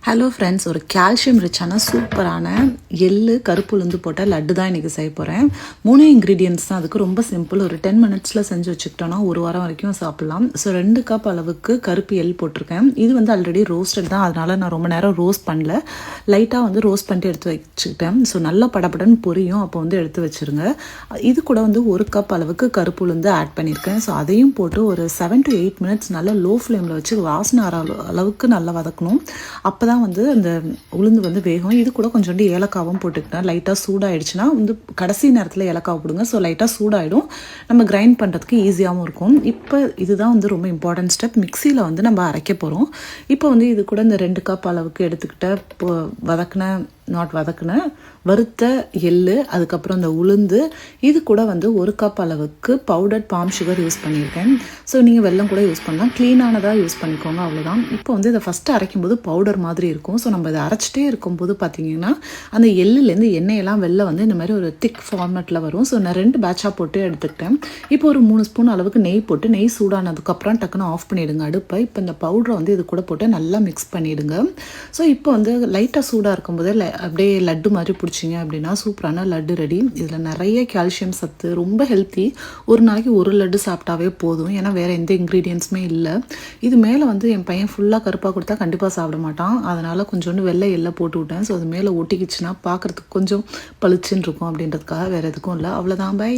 Hello friends, ஒரு calcium ரிச்சான சூப்பரான எள்ளு கருப்பு உளுந்து போட்ட லட்டு தான் இன்றைக்கி செய்ய போகிறேன். 3 இன்க்ரீடியன்ட்ஸ் தான். அதுக்கு ரொம்ப சிம்பிள். ஒரு 10 மினிட்ஸில் செஞ்சு வச்சுக்கிட்டோன்னா ஒரு வாரம் வரைக்கும் சாப்பிட்லாம். ஸோ 2 கப் அளவுக்கு கருப்பு எள் போட்டிருக்கேன். இது வந்து ஆல்ரெடி ரோஸ்டட் தான், அதனால் நான் ரொம்ப நேரம் ரோஸ்ட் பண்ணல. லைட்டாக வந்து ரோஸ்ட் பண்ணிட்டு எடுத்து வச்சுக்கிட்டேன். ஸோ நல்லா படப்படன்னு பொரியும், அப்போ வந்து எடுத்து வச்சுருங்க. இது கூட வந்து 1 கப் அளவுக்கு கருப்பு உளுந்து ஆட் பண்ணியிருக்கேன். ஸோ அதையும் போட்டு ஒரு 7 to 8 மினிட்ஸ் நல்லா லோ ஃப்ளேமில் வச்சு வாசனை அளவுக்கு நல்லா வதக்கணும். அப்போ தான் வந்து அந்த உளுந்து வந்து வேகும். இது கூட கொஞ்சோண்டு ஏலக்காவும் போட்டுக்கிட்டேன். லைட்டாக சூடாகிடுச்சுன்னா வந்து கடைசி நேரத்தில் ஏலக்காய் போடுங்க. ஸோ லைட்டாக சூடாகிடும், நம்ம கிரைண்ட் பண்ணுறதுக்கு ஈஸியாகவும் இருக்கும். இப்போ இதுதான் வந்து ரொம்ப இம்பார்ட்டன்ட் ஸ்டெப். மிக்சியில் வந்து நம்ம அரைக்க போகிறோம். இப்போ வந்து இது கூட இந்த 2 கப் அளவுக்கு எடுத்துக்கிட்ட வறுத்த எள்ளு, அதுக்கப்புறம் இந்த உளுந்து, இது கூட வந்து 1 கப் அளவுக்கு பவுடர்ட் பாம் சுகர் யூஸ் பண்ணியிருக்கேன். ஸோ நீங்கள் வெல்லம் கூட யூஸ் பண்ணலாம், க்ளீனானதாக யூஸ் பண்ணிக்கோங்க, அவ்வளோதான். இப்போ வந்து இதை ஃபஸ்ட்டு அரைக்கும்போது பவுடர் மாதிரி இருக்கும். ஸோ நம்ம இதை அரைச்சிட்டே இருக்கும்போது பார்த்தீங்கன்னா அந்த எள்ளுலேருந்து எண்ணெயெல்லாம் வெளில வந்து இந்த மாதிரி ஒரு திக் ஃபார்மேட்டில் வரும். ஸோ நான் 2 பேட்சாக போட்டு எடுத்துக்கிட்டேன். இப்போ ஒரு 3 ஸ்பூன் அளவுக்கு நெய் போட்டு, நெய் சூடானதுக்கப்புறம் டக்குன்னு ஆஃப் பண்ணிவிடுங்க அடுப்பை. இப்போ இந்த பவுடரை வந்து இது கூட போட்டு நல்லா மிக்ஸ் பண்ணிவிடுங்க. ஸோ இப்போ வந்து லைட்டாக சூடாக இருக்கும்போது அப்படியே லட்டு மாதிரி பிடிச்சிங்க அப்படின்னா சூப்பரான லட்டு ரெடி. இதில் நிறைய கால்சியம் சத்து, ரொம்ப ஹெல்த்தி. ஒரு நாளைக்கு ஒரு லட்டு சாப்பிட்டாவே போதும், ஏன்னா வேறு எந்த இன்க்ரீடியன்ஸுமே இல்லை. இது மேலே வந்து என் பையன் ஃபுல்லாக கருப்பாக கொடுத்தா கண்டிப்பாக சாப்பிட மாட்டான். அதனால் கொஞ்சோண்டு வெள்ளை எல்லாம் போட்டு விட்டேன். ஸோ அது மேலே ஒட்டிக்கிச்சுன்னா பார்க்குறதுக்கு கொஞ்சம் பளிச்சுன்னு இருக்கும் அப்படின்றதுக்காக, வேறு எதுக்கும் இல்லை. அவ்வளோதான், பை.